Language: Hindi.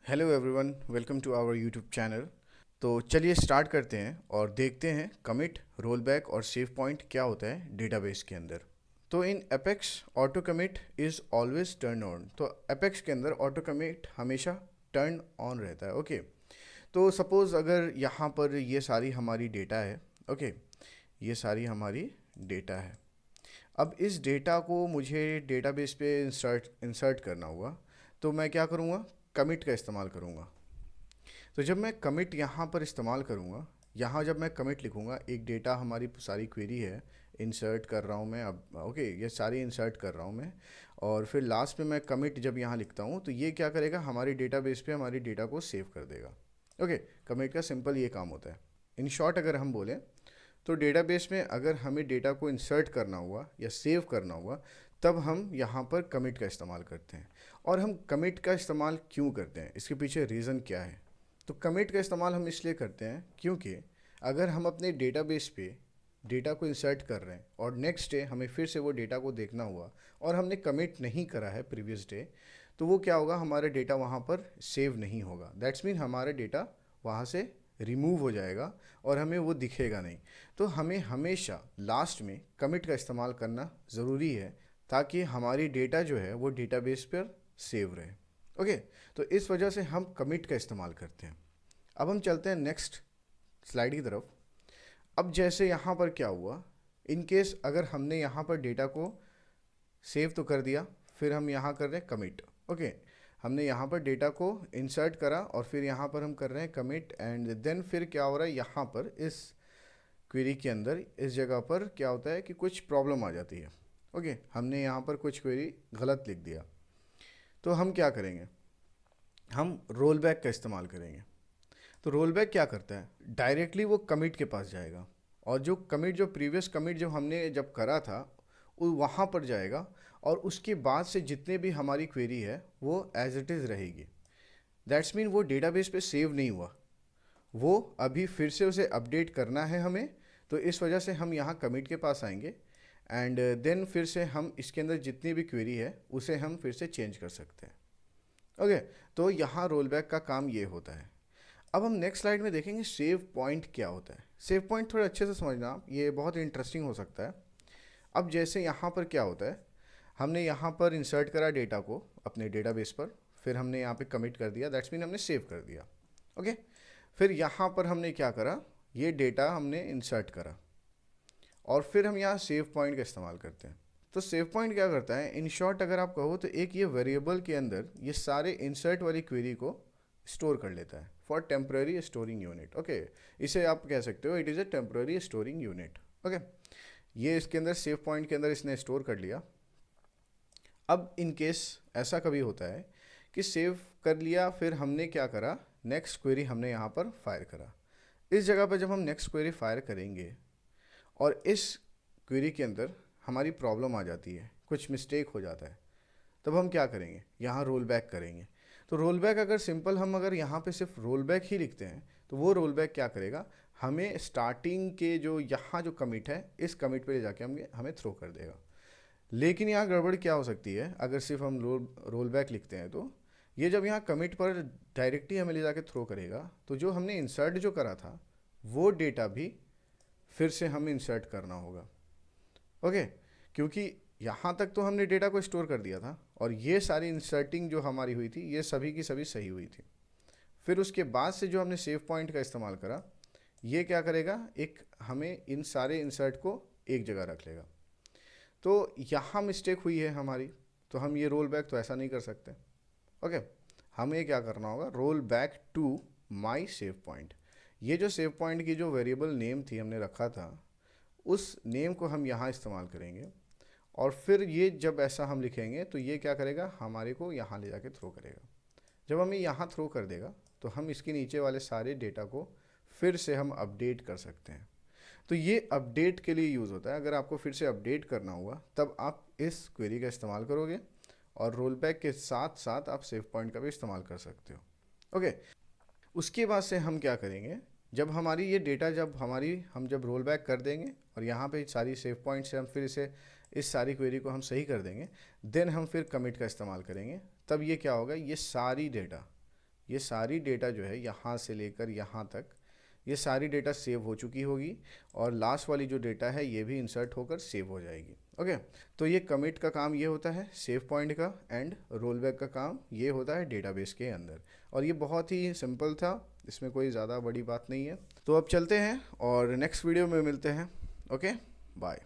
Hello everyone, welcome to our YouTube channel. तो चलिए स्टार्ट करते हैं और देखते हैं कमिट, रोलबैक और सेव पॉइंट क्या होता है डेटाबेस के अंदर। तो in Apex auto commit is always turn on. तो एपेक्स के अंदर ऑटो कमिट हमेशा टर्न ऑन रहता है। ओके, तो सपोज़ अगर यहाँ पर ये सारी हमारी डेटा है। ओके, ये सारी हमारी डेटा है। अब इस डेटा को मुझे डेटाबेस पे इंसर्ट इंसर्ट करना होगा। तो मैं क्या करूँगा? कमिट का इस्तेमाल करूँगा। तो जब मैं कमिट यहाँ पर इस्तेमाल करूँगा, यहाँ जब मैं कमिट लिखूँगा, एक डेटा हमारी सारी क्वेरी है, इंसर्ट कर रहा हूँ मैं। अब ओके, ये सारी इंसर्ट कर रहा हूँ मैं। और फिर लास्ट में मैं कमिट जब यहाँ लिखता हूँ तो ये क्या करेगा, हमारी डेटाबेस पे हमारी डेटा को सेव कर देगा। ओके, कमिट का सिंपल ये काम होता है। इन शॉर्ट अगर हम बोलें तो डेटाबेस में अगर हमें डेटा को इंसर्ट करना हुआ या सेव करना हुआ, तब हम यहाँ पर कमिट का इस्तेमाल करते हैं। और हम कमिट का इस्तेमाल क्यों करते हैं, इसके पीछे रीज़न क्या है? तो कमिट का इस्तेमाल हम इसलिए करते हैं क्योंकि अगर हम अपने डेटाबेस पे डेटा को इंसर्ट कर रहे हैं और नेक्स्ट डे हमें फिर से वो डेटा को देखना हुआ और हमने कमिट नहीं करा है प्रीवियस डे, तो वो क्या होगा, हमारा डेटा वहाँ पर सेव नहीं होगा। दैट्स मीन हमारा डेटा वहाँ से रिमूव हो जाएगा और हमें वो दिखेगा नहीं। तो हमें हमेशा लास्ट में कमिट का इस्तेमाल करना ज़रूरी है ताकि हमारी डेटा जो है वो डेटाबेस पर सेव रहे। ओके, तो इस वजह से हम कमिट का इस्तेमाल करते हैं। अब हम चलते हैं नेक्स्ट स्लाइड की तरफ। अब जैसे यहाँ पर क्या हुआ, इन केस अगर हमने यहाँ पर डेटा को सेव तो कर दिया, फिर हम यहाँ कर रहे हैं कमिट। ओके, हमने यहाँ पर डेटा को इंसर्ट करा और फिर यहाँ पर हम कर रहे हैं कमिट, एंड देन फिर क्या हो रहा है, यहाँ पर इस क्वेरी के अंदर इस जगह पर क्या होता है कि कुछ प्रॉब्लम आ जाती है। ओके, हमने यहाँ पर कुछ क्वेरी गलत लिख दिया। तो हम क्या करेंगे, हम रोल बैक का इस्तेमाल करेंगे। तो रोल बैक क्या करता है, डायरेक्टली वो कमिट के पास जाएगा और जो कमिट, जो प्रीवियस कमिट जो हमने जब करा था, वो वहाँ पर जाएगा और उसके बाद से जितने भी हमारी क्वेरी है वो एज इट इज़ रहेगी। दैट्स मीन वो डेटाबेस पे सेव नहीं हुआ, वो अभी फिर से उसे अपडेट करना है हमें। तो इस वजह से हम यहाँ कमिट के पास आएंगे एंड देन फिर से हम इसके अंदर जितनी भी क्वेरी है उसे हम फिर से चेंज कर सकते हैं। ओके, तो यहाँ रोल बैक का काम ये होता है। अब हम नेक्स्ट स्लाइड में देखेंगे सेव पॉइंट क्या होता है। सेव पॉइंट थोड़ा अच्छे से समझना आप, ये बहुत इंटरेस्टिंग हो सकता है। अब जैसे यहाँ पर क्या होता है, हमने यहाँ पर इंसर्ट करा डेटा को अपने डेटाबेस पर, फिर हमने यहाँ पे कमिट कर दिया, दैट्स मीन हमने सेव कर दिया। ओके, फिर यहाँ पर हमने क्या करा, ये डेटा हमने इंसर्ट करा और फिर हम यहाँ सेव पॉइंट का इस्तेमाल करते हैं। तो सेव पॉइंट क्या करता है, इन शॉर्ट अगर आप कहो तो एक ये वेरिएबल के अंदर ये सारे इंसर्ट वाली क्वेरी को स्टोर कर लेता है for temporary storing unit. Okay, इसे आप कह सकते हो it is a temporary storing unit. Okay, ये इसके अंदर सेव पॉइंट के अंदर इसने स्टोर कर लिया। अब इन केस ऐसा कभी होता है कि सेव कर लिया, फिर हमने क्या करा, नेक्स्ट क्वेरी हमने यहाँ पर फायर करा। इस जगह पर जब हम नेक्स्ट क्वेरी फायर करेंगे और इस क्वेरी के अंदर हमारी प्रॉब्लम आ जाती है, कुछ मिस्टेक हो जाता है, तब हम क्या करेंगे, यहाँ रोल बैक करेंगे। तो रोल बैक अगर सिंपल हम अगर यहाँ पे सिर्फ रोल बैक ही लिखते हैं तो वो रोल बैक क्या करेगा, हमें स्टार्टिंग के जो यहाँ जो कमिट है इस कमिट पे ले जाके हमें थ्रो कर देगा। लेकिन यहाँ गड़बड़ क्या हो सकती है, अगर सिर्फ हम रोल बैक लिखते हैं तो ये जब यहाँ कमिट पर डायरेक्टली हमें ले जाके थ्रो करेगा, तो जो हमने इंसर्ट जो करा था वो डेटा भी फिर से हमें इंसर्ट करना होगा। ओके, क्योंकि यहाँ तक तो हमने डेटा को स्टोर कर दिया था और ये सारी इंसर्टिंग जो हमारी हुई थी ये सभी की सभी सही हुई थी। फिर उसके बाद से जो हमने सेव पॉइंट का इस्तेमाल करा, ये क्या करेगा, एक हमें इन सारे इंसर्ट को एक जगह रख लेगा। तो यहाँ मिस्टेक हुई है हमारी, तो हम ये रोल बैक तो ऐसा नहीं कर सकते। ओके, हमें क्या करना होगा, roll back to my save point. ये जो सेव पॉइंट की जो वेरिएबल नेम थी हमने रखा था, उस नेम को हम यहाँ इस्तेमाल करेंगे और फिर ये जब ऐसा हम लिखेंगे तो ये क्या करेगा, हमारे को यहाँ ले जाके थ्रो करेगा। जब हमें यहाँ थ्रो कर देगा तो हम इसके नीचे वाले सारे डेटा को फिर से हम अपडेट कर सकते हैं। तो ये अपडेट के लिए यूज़ होता है। अगर आपको फिर से अपडेट करना हुआ तब आप इस क्वेरी का इस्तेमाल करोगे और रोल बैक के साथ साथ आप सेव पॉइंट का भी इस्तेमाल कर सकते हो। ओके, उसके बाद से हम क्या करेंगे, जब हमारी ये डेटा जब हमारी हम जब रोल बैक कर देंगे और यहाँ पे सारी सेव पॉइंट से हम फिर इसे इस सारी क्वेरी को हम सही कर देंगे, देन हम फिर कमिट का इस्तेमाल करेंगे। तब ये क्या होगा, ये सारी डेटा ये सारी डेटा जो है यहाँ से लेकर यहाँ तक, ये सारी डेटा सेव हो चुकी होगी और लास्ट वाली जो डेटा है ये भी इंसर्ट होकर सेव हो जाएगी। ओके, तो ये कमिट का काम ये होता है सेव पॉइंट का, एंड रोल बैक का काम ये होता है डेटाबेस के अंदर। और ये बहुत ही सिंपल था, इसमें कोई ज़्यादा बड़ी बात नहीं है। तो अब चलते हैं और नेक्स्ट वीडियो में मिलते हैं। Okay, bye.